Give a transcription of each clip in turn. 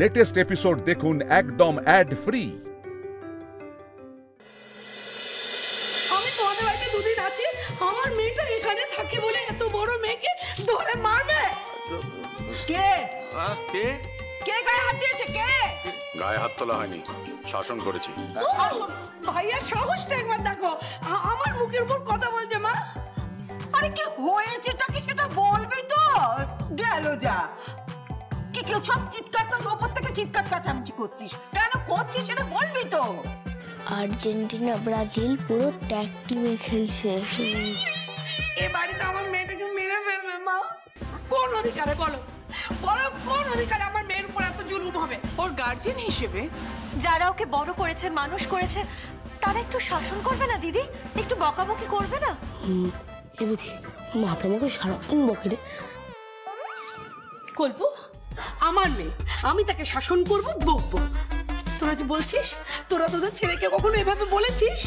Latest episode দেখুন একদম add free. আমি তোমাদের বাড়িতে দুদিন আছি, আমার মেয়েটা এখানে থাকে বলে এত বড় মেয়েকে ধরে মারবে? কে কে কে গায়ে হাত দিয়েছে? কে? গায়ে হাত তোলা হয়নি, শাসন করেছি। ভাইয়া সাহসটা একবার দেখো, আমার মুখের উপর কথা বলছে। মা আরে কি হয়েছেটা কি সেটা বলবি তো? গেল যা। কি কেউ সব চিৎকার করে ওপর থেকে চিৎকার কাচামচি করছিস কেন করছিস সেটা বলবি তো? আর্জেন্টিনা ব্রাজিল পুরো ট্যাগ টিমে খেলছে। এ বাড়িতে আমার মেয়েটাকে মেরে ফেলবে। মা কোন অধিকারে বলো, বলো কোন অধিকারে আমার মেয়ের উপর এত জুলুম হবে? ওর গার্জিয়ান হিসেবে যারা ওকে বড় করেছে, মানুষ করেছে, তারা একটু শাসন করবে না দিদি? একটু বকাবকি করবে না? এমনি মাথা মতো সারাক্ষণ বকে রে। কল্পু আমার মেয়ে, আমি তাকে শাসন করবো, বকবো। তোরা যে বলছিস তোরা তোদের ছেলেকে কখনো এভাবে বলেছিস?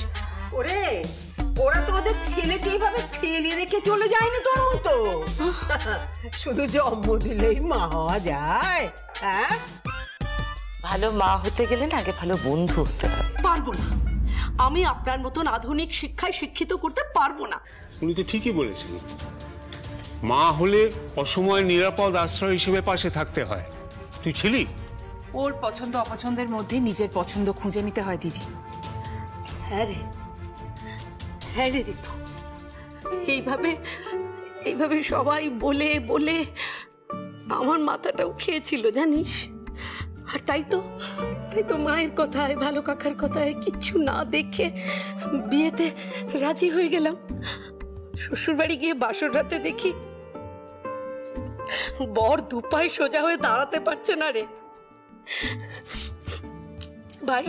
ওরে ওরা তো ওদের ছেলেকে এইভাবে ফেলে রেখে চলে যায়নি তোর মতো। শুধু জন্ম দিলেই মা হওয়া যায়? হ্যাঁ, ভালো মা হতে গেলে না আগে ভালো বন্ধু হতে হয়। পারবো না, আমি আপনার মতন আধুনিক শিক্ষায় শিক্ষিত করতে পারবো না। উনি তো ঠিকই বলেছেন, মা হলে অসময়ে নিরাপদ আশ্রয় হিসেবে পাশে থাকতে হয়। তুই ছিলি? ওর পছন্দ অপছন্দের মধ্যে নিজের পছন্দ খুঁজে নিতে হয় দিদি। হ্যাঁ রে, হ্যাঁ রে দীপু, এইভাবে সবাই বলে বলে আমার মাথাটাও খেয়েছিল জানিস। আর তাই তো মায়ের কথায়, ভালো কাকার কথায় কিচ্ছু না দেখে বিয়েতে রাজি হয়ে গেলাম। শ্বশুর বাড়ি গিয়ে বাসর রাতে দেখি বর দুপায়ে সোজা হয়ে দাঁড়াতে পারছে না রে। ভাই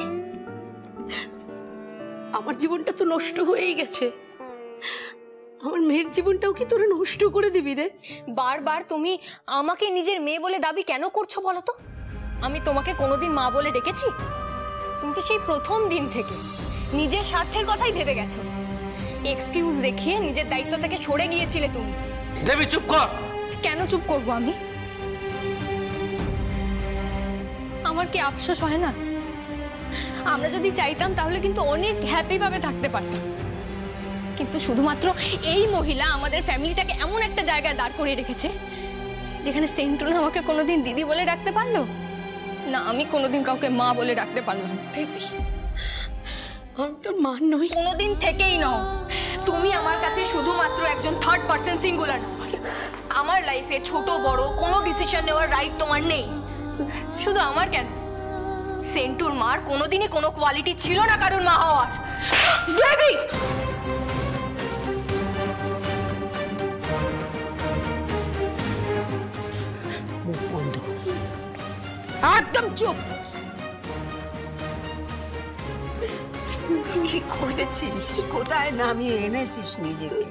আমার জীবনটা তো নষ্ট হয়েই গেছে, আমার মেয়ের জীবনটাও কি তোরা নষ্ট করে দিবি রে? বারবার তুমি আমাকে নিজের মেয়ে বলে দাবি কেন করছো বলো তো? আমি তোমাকে কোনোদিন মা বলে ডেকেছি? তুমি তো সেই প্রথম দিন থেকে নিজের স্বার্থের কথাই ভেবে গেছো। এক্সকিউজ দেখিয়ে নিজের দায়িত্ব থেকে সরে গিয়েছিলে তুমি। দেবী চুপ কর। কেন চুপ করবো আমি? আমার কি আফসোস হয় না? আমরা যদি চাইতাম তাহলে কিন্তু অনেক হ্যাপি ভাবে থাকতে পারতাম, কিন্তু শুধুমাত্র এই মহিলা আমাদের ফ্যামিলিটাকে এমন একটা জায়গায় দাঁড় করিয়ে রেখেছে যেখানে সেন্টুন আমাকে কোনোদিন দিদি বলে ডাকতে পারলো না, আমি কোনোদিন কাউকে মা বলে ডাকতে পারলাম। দেবী আমি তোর মা নই। কোনোদিন থেকেই নও। তুমি আমার কাছে শুধুমাত্র একজন থার্ড পার্সন, সিঙ্গুলার। আমার লাইফে ছোট বড় কোনো ডিসিশন নেওয়ার রাইট তোমার নেই। শুধু আমার কেন, সেন্টুর মার কোনোদিনই কোনো কোয়ালিটি ছিল না কারোর মা হওয়ার। দেবী মুখ বন্ধ, একদম চুপ। কি করেছিস? কোথায় নামিয়ে এনেছিস নিজেকে?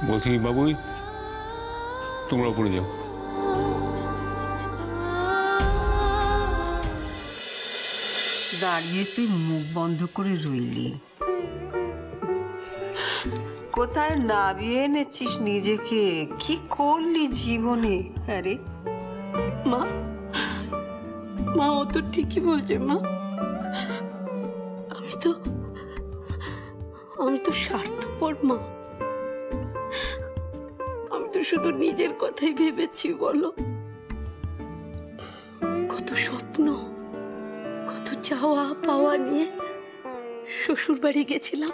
বলছি বাবুই, তোমরা উপরে যাও। দাঁড়িয়ে তুই মুখ বন্ধ করে রইলি, কোথায় নামিয়ে এনেছিস নিজেকে? কি করলি জীবনে? আরে মা ও তো ঠিকই বলছে। মা আমি তো স্বার্থপর মা, আমি তো শুধু নিজের কথাই ভেবেছি। বলো কত স্বপ্ন, কত চাওয়া পাওয়া নিয়ে শ্বশুর বাড়ি গেছিলাম,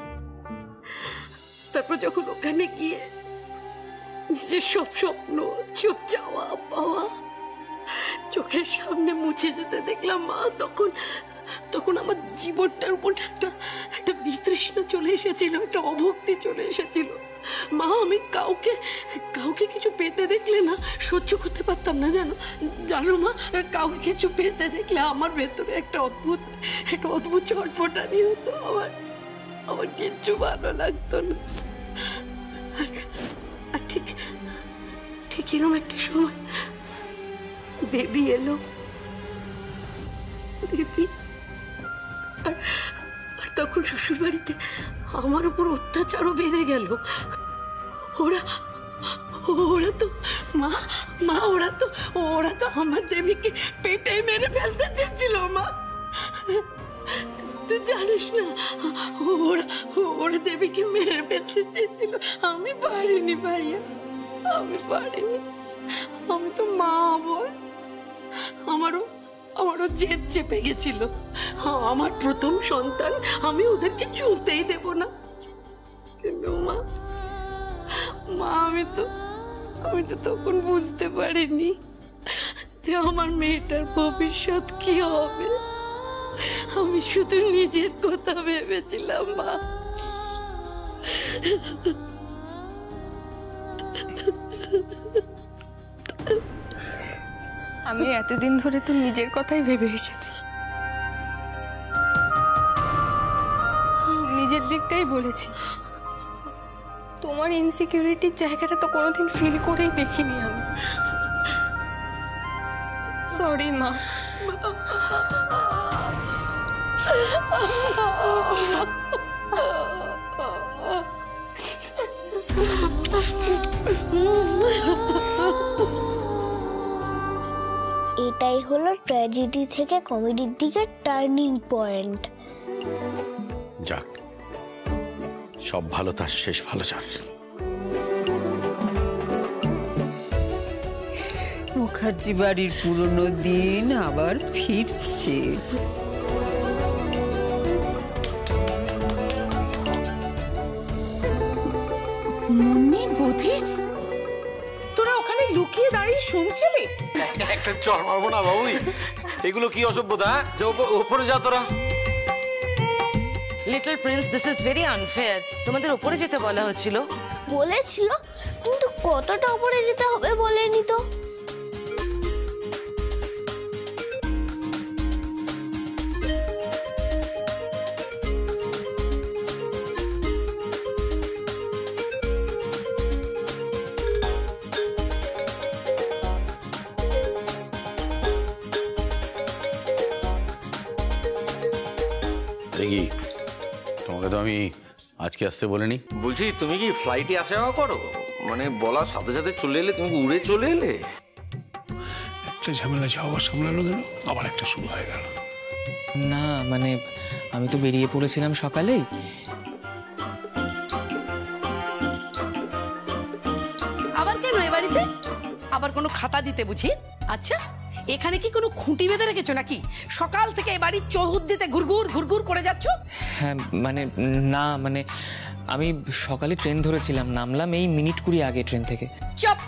তারপর যখন ওখানে গিয়ে নিজের সব স্বপ্ন, সব চাওয়া পাওয়া চোখের সামনে মুছে যেতে দেখলাম মা, তখন আমার জীবনটার উপর একটা বিতৃষ্ণা চলে এসেছিল, একটা অভক্তি চলে এসেছিল। মা আমি কাউকে কিছু পেতে দেখলে না সহ্য করতে পারতাম না, জানো মা, কাউকে কিছু পেতে দেখলে আমার ভেতরে একটা অদ্ভুত চটপটানি হতো। আমার কিচ্ছু ভালো লাগতো না। আর ঠিক এরকম একটা সময় দেবী এলো। দেবী। আর তখন শ্বশুর বাড়িতে আমার উপর অত্যাচারও বেড়ে গেল। ওরা ওরা তো মা মা ওরা তো আমার দেবীকে পেটে মেরে ফেলতে চেয়েছিল মা। তুই জানিস না, ওরা দেবীকে মেরে ফেলতে চেয়েছিল। আমি পারিনি ভাইয়া, আমি পারিনি। আমি তো মা বল, আমারও জেদ চেপে গেছিল। আমার প্রথম সন্তান, আমি ওদেরকে চলতেই দেব না। কিন্তু মা আমি তো তখন বুঝতে পারিনি যে আমার মেয়েটার ভবিষ্যৎ কি হবে। আমি শুধু নিজের কথা ভেবেছিলাম মা। আমি এতদিন ধরে তো নিজের কথাই ভেবে এসেছি, নিজের দিকটাই বলেছি। তোমার ইনসিকিউরিটির জায়গাটা তো কোনোদিন ফিল করেই দেখিনি আমি। সরি মা। এটাই হলো ট্র্যাজেডি থেকে কমেডির দিকে টার্নিং পয়েন্ট। যাক, সব ভালো তার শেষ ভালো চার। মুখার্জি বাড়ির পুরনো দিন আবার ফিরছে। মুন্নি, বোধি, তোরা ওখানে লুকিয়ে দাঁড়িয়ে শুনছিলি? একটা চড় মারবো না বাবুই? এগুলো কি অসভ্যতা? যে ওপরে যা তোরা। Little Prince, this is very unfair. তোমাদের উপরে যেতে বলা হচ্ছিল। বলেছিল, কিন্তু কতটা উপরে যেতে হবে বলেনি তো। দেখি, তোমাকে তো আমি আজকে আসতে বলিনি। বলছি, তুমি কি ফ্লাইটে আসা যাওয়া করো? মানে বলার সাথে সাথে চলে এলে, তুমি উড়ে চলে এলে। একটা ঝামেলা যাওয়া সামলানো গেল, আবার একটা শুরু হয়ে গেল। না মানে আমি তো বেরিয়ে পড়েছিলাম সকালেই। আবার কেন এ বাড়িতে? আবার কোনো খাতা দিতে বুঝি? আচ্ছা, এখানে কি কোনো খুঁটি বেঁধে রেখেছো নাকি? সকাল থেকে এ বাড়ির চৌহদ্দিতে ঘুরঘুর করে যাচ্ছ? হ্যাঁ মানে না মানে আমি সকালে ট্রেন ধরেছিলাম, নামলাম এই মিনিট 20 আগে ট্রেন থেকে। চুপ!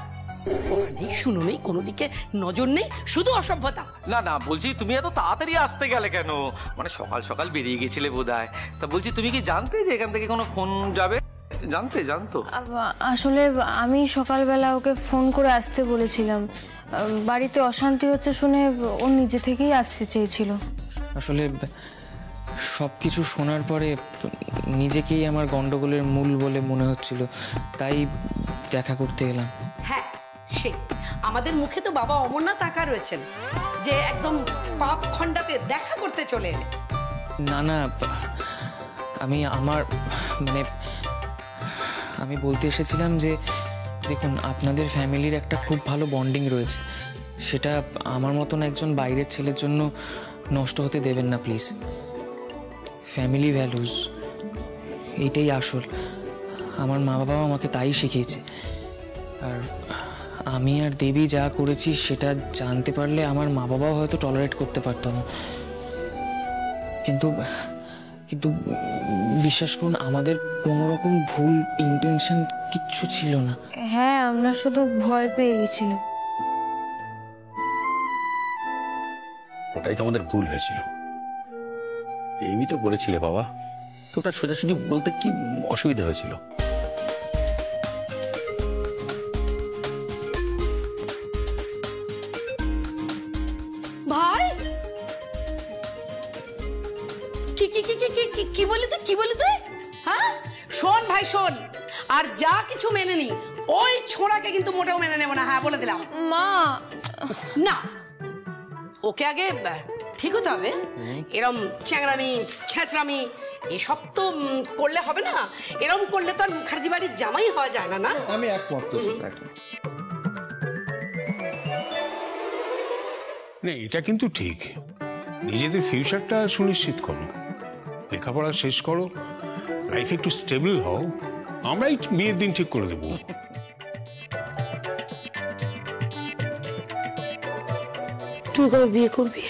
নেই, শুনো নেই, কোনো দিকে নজর নেই, শুধু অসভ্যতা। না না, বলছি তুমি এত তাড়াতাড়ি আসতে গেলে কেন? মানে সকাল সকাল বেরিয়ে গেছিলে বোধহয়। তা বলছি, তুমি কি জানতে যে এখান থেকে কোনো ফোন যাবে? জানতো? আসলে আমি সকালবেলা ওকে ফোন করে আসতে বলেছিলাম। বাড়িতে অশান্তি হচ্ছে শুনে ও নিজে থেকেই আসতে চেয়েছিল। আসলে সব কিছু শোনার পরে নিজেকেই আমার গন্ডগোলের মূল বলে মনে হচ্ছিল, তাই দেখা করতে এলাম। হ্যাঁ, সে আমাদের মুখে তো বাবা অমরনাথ আঁকা রয়েছেন যে একদম পাপ খণ্ডাতে দেখা করতে চলে এলে। না না, আমি বলতে এসেছিলাম যে দেখুন, আপনাদের ফ্যামিলির একটা খুব ভালো বন্ডিং রয়েছে, সেটা আমার মতন একজন বাইরের ছেলের জন্য নষ্ট হতে দেবেন না প্লিজ। ফ্যামিলি ভ্যালুস এইটাই আসল। আমার মা বাবাও আমাকে তাই শিখিয়েছে। আর আমি আর দেবী যা করেছি সেটা জানতে পারলে আমার মা বাবাও হয়তো টলারেট করতে পারতো না। কিন্তু কিন্তু বিশ্বাস করুন, আমাদের কোনো রকম ভুল ইন্টেনশন কিচ্ছু ছিল না। হ্যাঁ, আমরা শুধু ভয় পেয়ে গেছিলাম। ওটাই তো আমাদের ভুল হয়েছিল। এমনি তো বলেছিলে বাবা, তো ওটা সোজাসুজি বলতে কি অসুবিধা হয়েছিল? ভাই, কি বলি তুই? হ্যাঁ, শোন ভাই শোন, আর যা কিছু মেনে নি, ওই ছোড়াকে কিন্তু মোটেও মেনে নেব না। হ্যাঁ, বলে দিলাম। মা, না, ওকে আগে ঠিক হতে হবে। এরম চ্যাংড়ামি ছেঁচড়ামি এসব তো করলে হবে না। এরম করলে তো আর মুখার্জি বাড়ির জামাই হওয়া যায় না। না, আমি একমত তোর সাথে, একমত। না, এটা কিন্তু ঠিক। নিজেদের ফিউচারটা সুনিশ্চিত করো, লেখাপড়া শেষ করো, লাইফে একটু স্টেবল হও, আমরাই বিয়ের দিন ঠিক করে দেবো। তুই কবে বিয়ে করবি?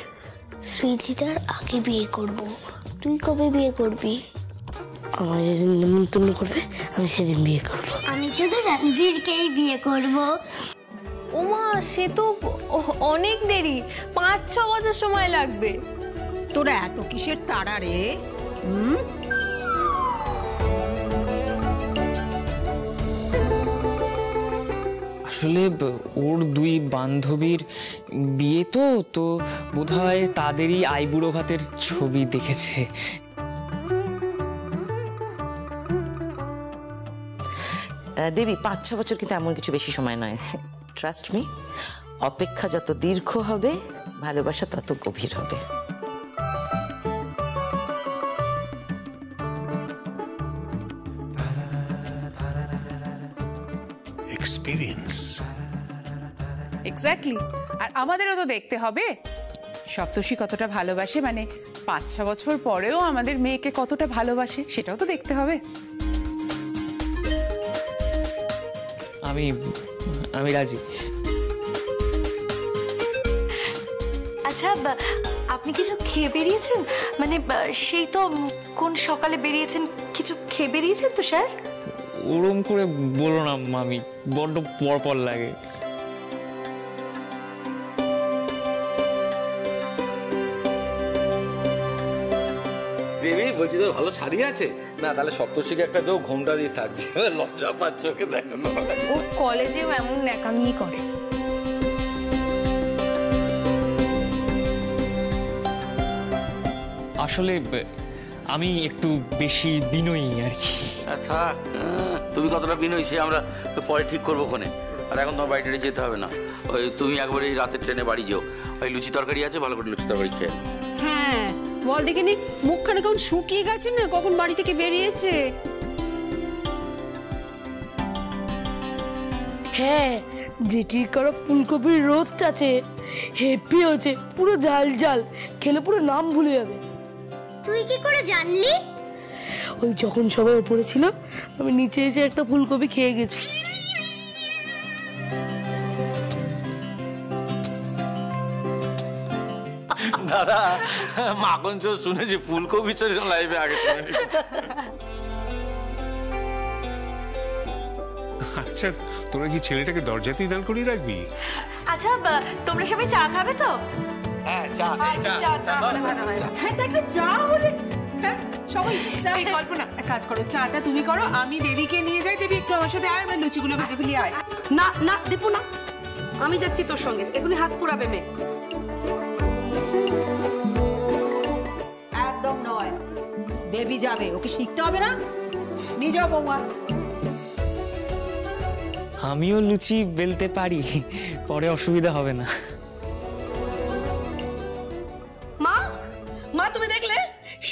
সৃজিতার আগে বিয়ে করব। তুই কবে বিয়ে করবি? আমার যেদিন নিমন্ত্রণ করবে আমি সেদিন বিয়ে করব। আমি শুধু রণবীরকেই বিয়ে করব। ওমা, সে তো অনেক দেরি, 5-6 বছর সময় লাগবে। তোরা এত কিসের তাড়া রে? আসলে ওর 2 বান্ধবীর বিয়ে তো বোধহয় তাদেরই আইবুড়ো ভাতের ছবি দেখেছে। দেবী, 5-6 বছর কিন্তু এমন কিছু বেশি সময় নয়। ট্রাস্ট মি, অপেক্ষা যত দীর্ঘ হবে ভালোবাসা তত গভীর হবে। এক্সপিরিয়েন্স। এক্স্যাক্টলি। আর আমাদেরও তো দেখতে হবে সপ্তর্ষি কতটা ভালোবাসে, মানে 5-6 বছর পরেও আমাদের মেয়েকে কতটা ভালোবাসে সেটাও তো দেখতে হবে। আমি রাজি। আচ্ছা, আপনি কিছু খেয়ে বেরিয়েছেন? মানে সেই তো কোন সকালে বেরিয়েছেন, কিছু খেয়ে বেরিয়েছেন তো স্যার? ওরম করে বলো না মামি, বড্ড পর লাগে। দেবী, বলছি তোর ভালো শাড়ি আছে না? তাহলে সপ্তর্ষিকে একটা দেও, ঘোমটা দিয়ে থাকছে, লজ্জা পাচ্ছ ওকে দেখো। ও কলেজেও এমন ন্যাকামি করে। আসলে আমি একটু বেশি বিনয়ী আর কি। থাক, তুমি কতটা বিনয়ী সে আমরা পরে ঠিক করবো ওখানে। আর এখন তোমার বাড়িটা যেতে হবে না, ওই তুমি একবার এই রাতের ট্রেনে বাড়ি যাও। ওই লুচি তরকারি আছে, ভালো করে লুচি তরকারি খেয়ে। হ্যাঁ, বল দেখিনি, মুখখানে কেমন শুকিয়ে গেছে না, কখন বাড়ি থেকে বেরিয়েছে। হ্যাঁ, যেটির করা ফুলকপির রোস্ট আছে, হেপি হচ্ছে, পুরো ঝাল ঝাল, খেলে পুরো নাম ভুলে যাবে। তুই কি করে জানলি? ওই যখন সবাই উপরে ছিল, আমি নিচে এসে একটা ফুলকপি খেয়ে গেছি। দাদা, মাখন চোর শুনেছি ফুলকপি চোর লাইভে আগে শুনেছি। আচ্ছা, তোরা কি ছেলেটাকে দরজাতেই দাঁড় করিয়ে রাখবি? আচ্ছা, তোমরা সবাই চা খাবে তো? হ্যাঁ, চা হলে ভালো হয়। হ্যাঁ, দেখলে চা হলে সবাই চা। কল্পনা, এক কাজ করো, চাটা তুমি করো, আমি দেবীকে নিয়ে যাই। দেবী একটু আমার সাথে আয়, আমরা লুচিগুলো ভেজে ফেলি। আয়। না না দীপু, না, আমি যাচ্ছি তোর সঙ্গে। এখনই হাত পুরাবে মেয়ে। একদম নয়, দেবী যাবে, ওকে শিখতে হবে না। নিয়ে যাও বৌমা। আমিও লুচি বেলতে পারি, পরে অসুবিধা হবে না। মা, মা তুমি দেখলে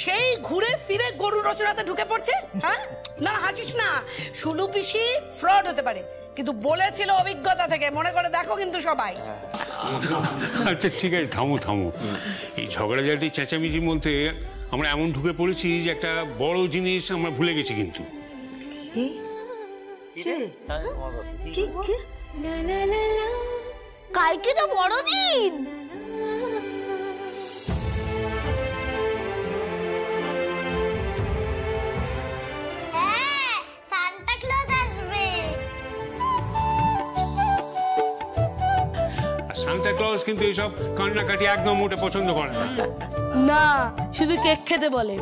সেই ঘুরে ফিরে গরু রচনাতে ঢুকে পড়ছে। হ্যাঁ, না হাসিস না, সুলু পিসি ফ্রড হতে পারে, কিন্তু বলেছিল অভিজ্ঞতা থেকে, মনে করে দেখো কিন্তু সবাই। আচ্ছা ঠিক আছে, থামো। এই ঝগড়াঝাটি চেঁচামেচির মধ্যে আমরা এমন ঢুকে পড়েছি যে একটা বড় জিনিস আমরা ভুলে গেছি। কিন্তু কালকে তো বড়দিন। হ্যাঁ, সান্টা ক্লজ আসবে। সান্টা ক্লজ কিন্তু এইসব কান্নাকাটি একদম মোটে পছন্দ করে না। না, শুধু কেক খেতে বলে।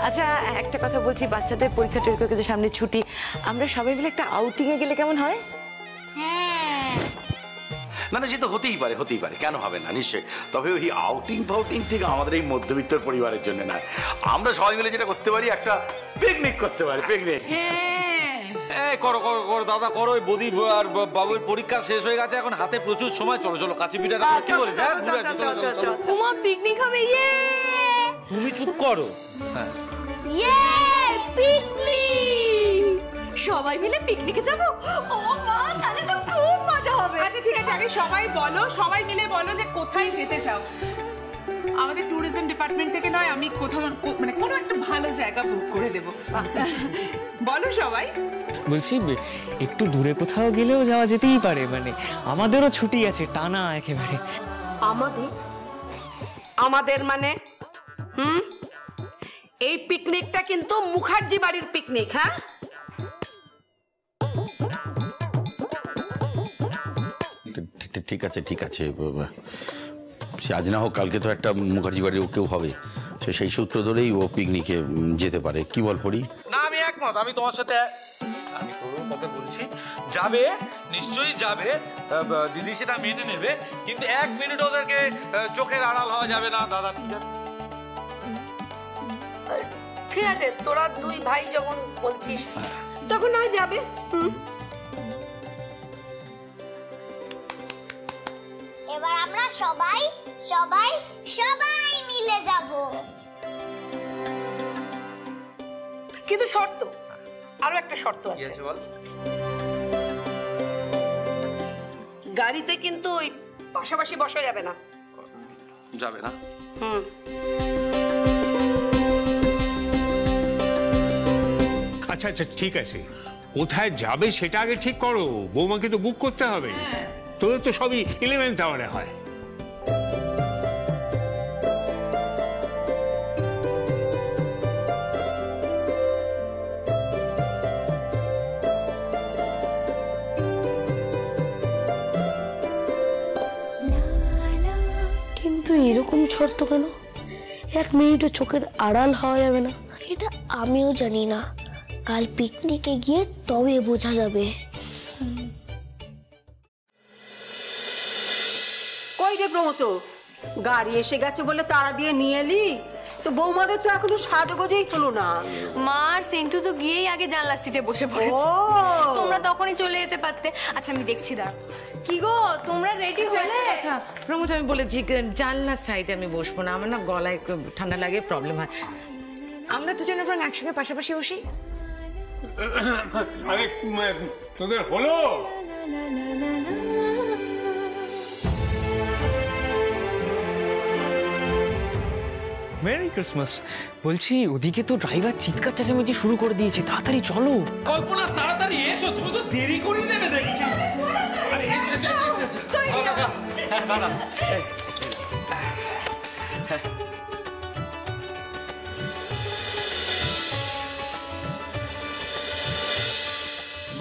আচ্ছা, একটা কথা বলছি, বাচ্চাদের পরীক্ষা টরীক্ষা যে সামনে ছুটি, আমরা সবাই মিলে একটা আউটিং এ গেলে কেমন হয়? না না, সে তো হতেই পারে, কেন হবে না, নিশ্চয়ই। তবে ওই আউটিং ফাউটিং ঠিক আমাদের এই মধ্যবিত্ত পরিবারের জন্য না। আমরা সবাই মিলে যেটা করতে পারি, একটা পিকনিক করতে পারি। পিকনিক এই করো করো করো দাদা করো। ওই বৌদি আর বাবুর পরীক্ষা শেষ হয়ে গেছে, এখন হাতে প্রচুর সময়। চলো চলো কাচি পিঠাটা কি বলিস? হ্যাঁ ঘুরে আসি, চলো চলো চলো। উমা পিকনিক হবে, ইয়ে তুমি চুপ করো। হ্যাঁ ইয়ে পিকনিক, সবাই মিলে পিকনিকে যাব। ও মা, তাহলে তো খুব মজা হবে। আচ্ছা ঠিক আছে, আগে সবাই বলো, সবাই মিলে বলো যে কোথায় যেতে চাও। আমাদের ট্যুরিজম ডিপার্টমেন্ট থেকে নয়, আমি কোথাও মানে কোনো একটা ভালো জায়গা বুক করে দেব। বলো সবাই। বলছি একটু দূরে কোথাও গেলেও যাওয়া যেতেই পারে, মানে আমাদেরও ছুটি আছে টানা একেবারে। আমাদের মানে এই পিকনিকটা কিন্তু মুখার্জি বাড়ির পিকনিক। হ্যাঁ, ঠিক আছে ঠিক আছে, সে আজ না হোক কালকে তো একটা মুখার্জি বাড়ির কেউ হবে, সেই সূত্র ধরেই ও পিকনিকে যেতে পারে। কি বল পড়ি? না আমি একমত, আমি তোমার সাথে আমি তোর কথা বলছি। যাবে নিশ্চয়ই যাবে, দিদি সেটা মেনে নেবে, কিন্তু 1 মিনিট ওদেরকে চোখের আড়াল হওয়া যাবে না। দাদা ঠিক আছে ঠিক আছে, তোরা দুই ভাই যখন বলছিস তখন না যাবে। এবার আমরা সবাই সবাই সবাই মিলে যাব। কিন্তু শর্ত, আরো একটা শর্ত আছে। বল। গাড়িতে কিন্তু ওই পাশাপাশি বসা যাবে না। যাবে না? আচ্ছা আচ্ছা ঠিক আছে, কোথায় যাবে সেটা আগে ঠিক করো। বৌমাকে তো বুক করতে হবে। তোদের তো সবই 11th আওয়ারে হয়। কিন্তু এরকম শর্ত কেন? 1 মিনিটও চোখের আড়াল হওয়া যাবে না? এটা আমিও জানি না, কাল পিকনিকে গিয়ে তবে বোঝা যাবে। কই রে প্রমোদ, গাড়ি এসে গেছে বলে তাড়া দিয়ে নিয়ে এলি? তো বৌমাদের তো এখনো সাজগোজেই হলো না। মা আর সেন্টু তো গিয়েই আগে জানলা সিটে বসে পড়েছে। তোমরা তখনই চলে যেতে পারতে। আচ্ছা আমি দেখছি, দাঁড়াও। কি গো তোমরা রেডি হলে? প্রমোদ আমি বলেছি জানলার সাইডে আমি বসবো না, আমার না গলায় ঠান্ডা লাগে, প্রবলেম হয়। আমরা দুজনে বরং একসঙ্গে পাশাপাশি বসি। আরে তোদের হলো? Merry Christmas. বলছি ওদিকে তো ড্রাইভার চিৎকার চেঁচামেচি শুরু করে দিয়েছে, তাড়াতাড়ি চলো। কল্পনা তাড়াতাড়ি এসো, তুমি তো দেরি করে দেবে দেখছি। আরে এসো দাদা।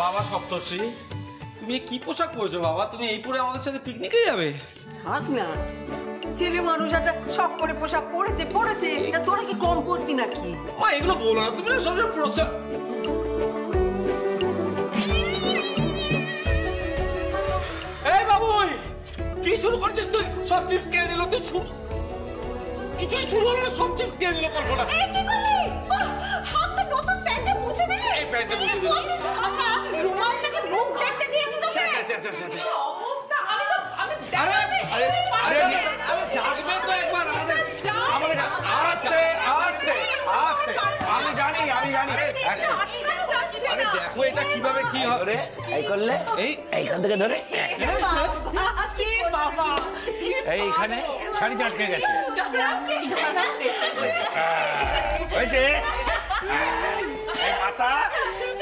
বাবা সপ্তর্ষি, তুমি কি পোশাক পরেছো বাবা? তুমি এই পরে আমাদের সাথে পিকনিকে যাবে? থাক না, ছেলে মানুষ একটা শখ করে পোশাক পরেছে তা তোরা কি কম পড়তি নাকি? মা এগুলো বলো না, তুমি না সবসময় পোশাক। এই বাবু কি শুরু করেছিস তুই? সব চিপস খেয়ে নিল তুই। কিছুই শুরু হলো না, সব চিপস খেয়ে নিল কল্পনা। এই কি করলি? হাতটা নতুন প্যান্টে মুছে দিলি? এই প্যান্টে মুছে দিলি? আচ্ছা রুমালটাকে মুখ দেখতে দিয়েছি তোকে? অবস্থা আমি তো আরে জাগবে তো একবার। আস্তে আস্তে আস্তে, আমি জানি। আরে দেখো এটা কিভাবে কি হবে। এই করলে এইখান থেকে ধরে এইখানে শাড়িতে আটকে গেছে।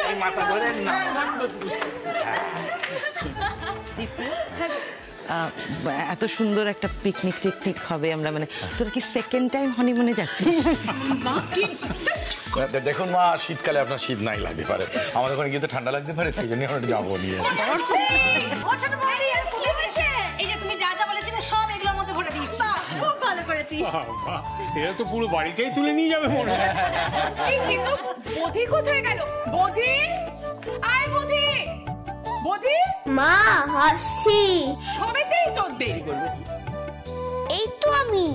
এই মাথা ধরে না। এত সুন্দর একটা পিকনিক টিকনিক হবে, আমরা মানে তোরা কি সেকেন্ড টাইম হনিমুনে যাচ্ছিস? দেখুন মা, শীতকালে আপনার শীত নাই লাগতে পারে, আমাদের ওখানে গিয়ে তো ঠান্ডা লাগতে পারে, সেই জন্য আমরা যাবো নিয়ে। এই যে তুমি যা যা বলেছিলে সব এগুলোর মধ্যে ভরে দিয়েছি। খুব ভালো করেছিস। এরা তো পুরো বাড়িটাই তুলে নিয়ে যাবে মনে হয়। কিন্তু বোধি কোথায় গেল? বোধি, আয় বোধি। বোধি মা হাসি, সবেতেই তোর দেরি করবো। এই তো আমি।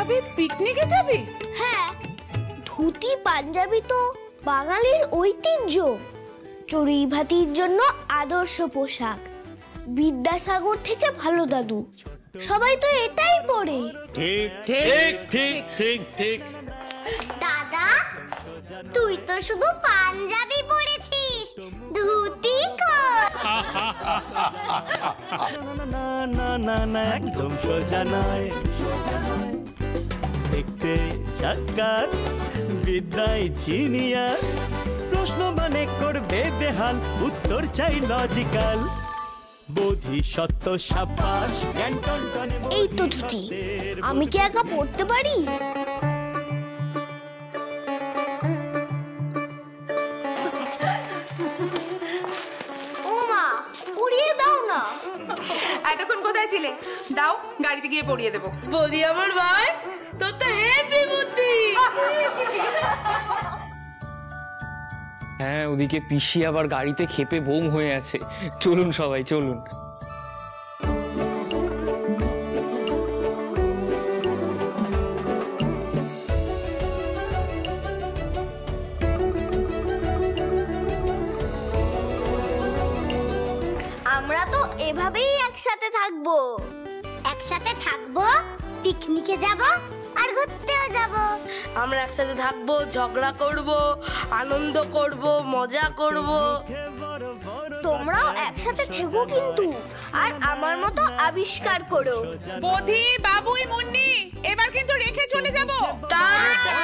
পাঞ্জাবি পিকনিকে যাবি? হ্যাঁ, ধুতি পাঞ্জাবি তো বাঙালির ঐতিহ্য। চড়ুই ভাতির জন্য আদর্শ পোশাক। বিদ্যাসাগর থেকে ভালো দাদু, সবাই তো এটাই পরে। ঠিক ঠিক ঠিক ঠিক ঠিক। দাদা, তুই তো শুধু পাঞ্জাবি পরেছিস, ধুতি কই? না না না না, একদম সোজা নয়। দেখতে ঝাক্কাস, বিদ্যায় জিনিয়াস, প্রশ্ন মানে করবে বেহাল, উত্তর চাই লজিক্যাল। বোধিসত্ত্ব সাব্বাস, জ্ঞান টনটনে। এই তো ধুতি, আমি কি একা পড়তে পারি? ও মা, পড়িয়ে দাও না। এতক্ষণ কোথায় ছিলে? দাও, গাড়িতে গিয়ে পড়িয়ে দেবো। বলি আমার ভাই, তোর তো হেভি বুদ্ধি। হ্যাঁ, ওদিকে পিসি আবার গাড়িতে খেপে বোম হয়ে আছে। চলুন সবাই চলুন। আমরা তো এভাবেই একসাথে থাকবো। একসাথে থাকবো, পিকনিকে যাব আর ঘুরতেও যাব। আমরা একসাথে থাকবো, ঝগড়া করব, আনন্দ করব, মজা করব। তোমরাও একসাথে থেকো কিন্তু, আর আমার মতো আবিষ্কার করো। বোধি, বাবুই, মুন্নি, এবার কিন্তু রেখে চলে যাব। টাটা।